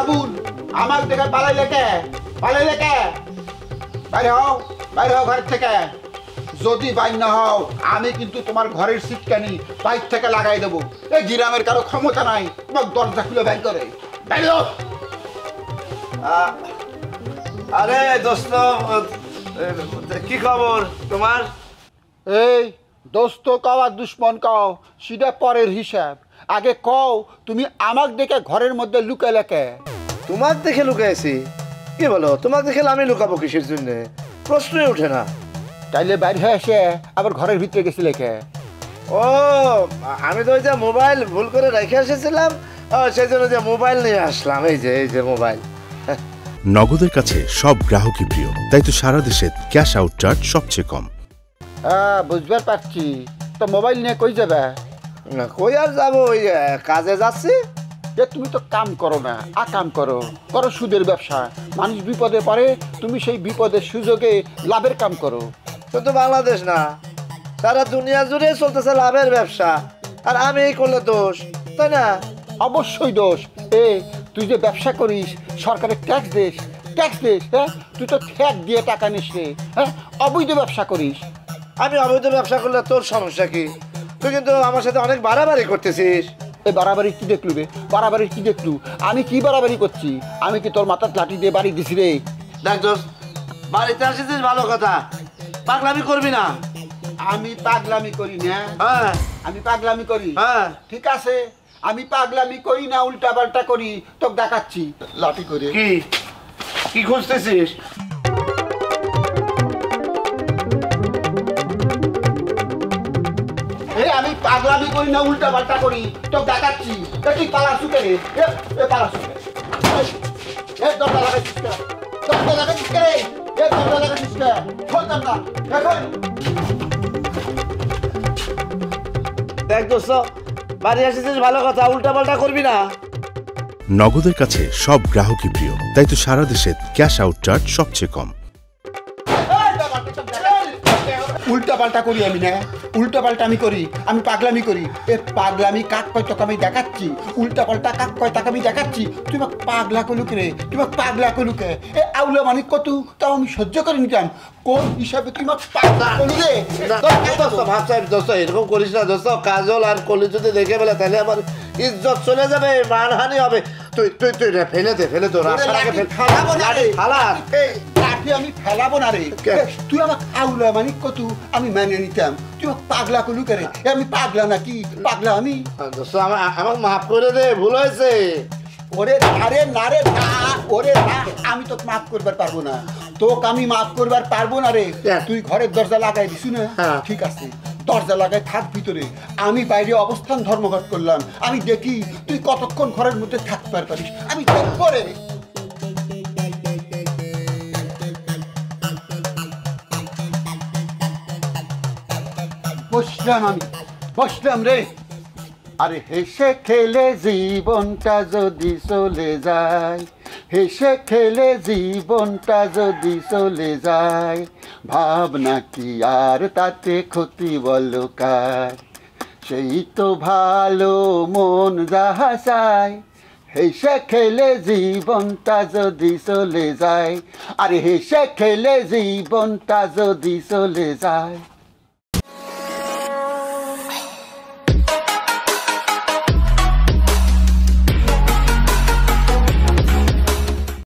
বাবুল আমার দেখে পালাইলে কে বাইরে হও ঘর থেকে যদি বাইর না হও আমি কিন্তু তোমার ঘরের সিটকানি বাইর থেকে লাগাই দেবো এই গ্রামের কারো ক্ষমতা নাই তোমার দরজা খুলে বের করে বাইরে হও আরে দোস্ত কি খবর তোমার এই দোস্ত কও আর দুশ্মন কও সেটা পরের হিসাব আগে কও তুমি আমাক দেখে ঘরের মধ্যে লুকাইলে কে তোমার দেখে লুকাইছি কি বলো তোমার দেখে আমি লুকাবো কিসের জন্য প্রশ্নই ওঠে না তাইলে বাইরে হয়ে এসে আবার ঘরের ভিতরে গেছিলে কে ও আমি তো ওই যে মোবাইল ভুল করে রেখে এসেছিলাম সেই জন্য যে মোবাইল নিয়ে আসলাম এই যে মোবাইল নগদের কাছে সব গ্রাহকই প্রিয় তাই তো সারা দেশে ক্যাশ আউট চার্জ সবচেয়ে কম বুঝবার পারছি তো মোবাইল নিয়ে কই যাবে না কই আর যাবো ওই কাজে যাচ্ছি যে তুমি তো কাম করো না কাম করো সুদের ব্যবসা মানুষ বিপদে পড়ে তুমি সেই বিপদের সুযোগে লাভের কাম করো শুধু বাংলাদেশ না সারা দুনিয়া জুড়ে চলতেছে লাভের ব্যবসা আর আমি এই করলে দোষ তাই না অবশ্যই দোষ তুই যে ব্যবসা করিস সরকারের ট্যাক্স দিস হ্যাঁ তুই তো ট্যাক্স দিয়ে টাকা নিস রে হ্যাঁ অবৈধ ব্যবসা করিস আমি অবৈধ ব্যবসা করলে তোর সমস্যা কি তুই কিন্তু আমার সাথে অনেক বাড়াবাড়ি করতেছিস এই বাড়াবাড়ি কি দেখলু রে বাড়াবাড়ি কি দেখলু আমি কি বাড়াবাড়ি করছি আমি কি তোর মাথার লাঠি দিয়ে বাড়ি দিছি রে দেখ দোস্ত বাড়িতে আসিস ভালো কথা পাগলামি করবি না আমি পাগলামি করি না হ্যাঁ আমি পাগলামি করি হ্যাঁ ঠিক আছে আমি পাগলামি করি না উল্টা পাল্টা করি তোকে দেখাচ্ছি লাঠি করে কি খুঁজতেছিস আমি পাগলামি করি না উল্টা পাল্টা করি তোকে দেখাচ্ছি তুই পালা শুকে রে পালা শুকে দরজা লাগাইছিস দরজা লাগাইছিস রে দরজা লাগাইছিস খোল দরজা এখন দেখ দোস্ত বাড়ি আসিস ভালো কথা উল্টা পাল্টা করবি না নগদের কাছে সব গ্রাহকই প্রিয় তাই তো সারা দেশে ক্যাশ আউট চার্জ সবচেয়ে কম উল্টা পাল্টা করি আমি না উল্টা পাল্টা আমি করি আমি পাগলামি করি পাগলামি কাক কয় তোকে আমি দেখাচ্ছি উল্টা পাল্টা কাক কয় তাকে আমি দেখাচ্ছি তুই আমাকে পাগলা কলুকে রে তুই আমাকে পাগলা কলুকে আউলা মানিক কত তাও আমি সহ্য করে নিতাম কোন হিসাবে তুই আমাকে পাগলা কলু রে দোস্ত এরকম করিস না দোস্ত কাজল আর কলি যদি দেখে ফেলে তাহলে আমার ইজ্জত চলে যাবে মানহানি হবে তুই ফেলে দে রাস্তার আগে আমি ফেলাবো না রে তুই আমাকে আউলা মানিক কত আমি মেনে নিতাম তুই আমাকে পাগলা কলু করে আমি পাগলা নাকি পাগলা আমি দোস্ত আমাকে মাফ করে দে ভুল হয়েছে ওরে আরে না রে না ওরে না আমি তোকে মাফ করবার পারবো না তোকে আমি মাফ করবার পারবো না রে তুই ঘরের দরজা লাগাই দিস না ঠিক আছে দরজা লাগাই থাক ভিতরে আমি বাইরে অবস্থান ধর্মঘট করলাম আমি দেখি তুই কতক্ষণ ঘরের মধ্যে থাকতে পারিস আমি দেখবো রে বসলাম রে আরে হেসে খেলে জীবনটা যদি চলে যায় হেসে খেলে জীবনটা যদি চলে যায় ভাবনা কি আর তাতে ক্ষতি বলো কার সেই তো ভালো মন যাহা চায় হেসে খেলে জীবনটা যদি চলে যায় আরে হেসে খেলে জীবনটা যদি চলে যায়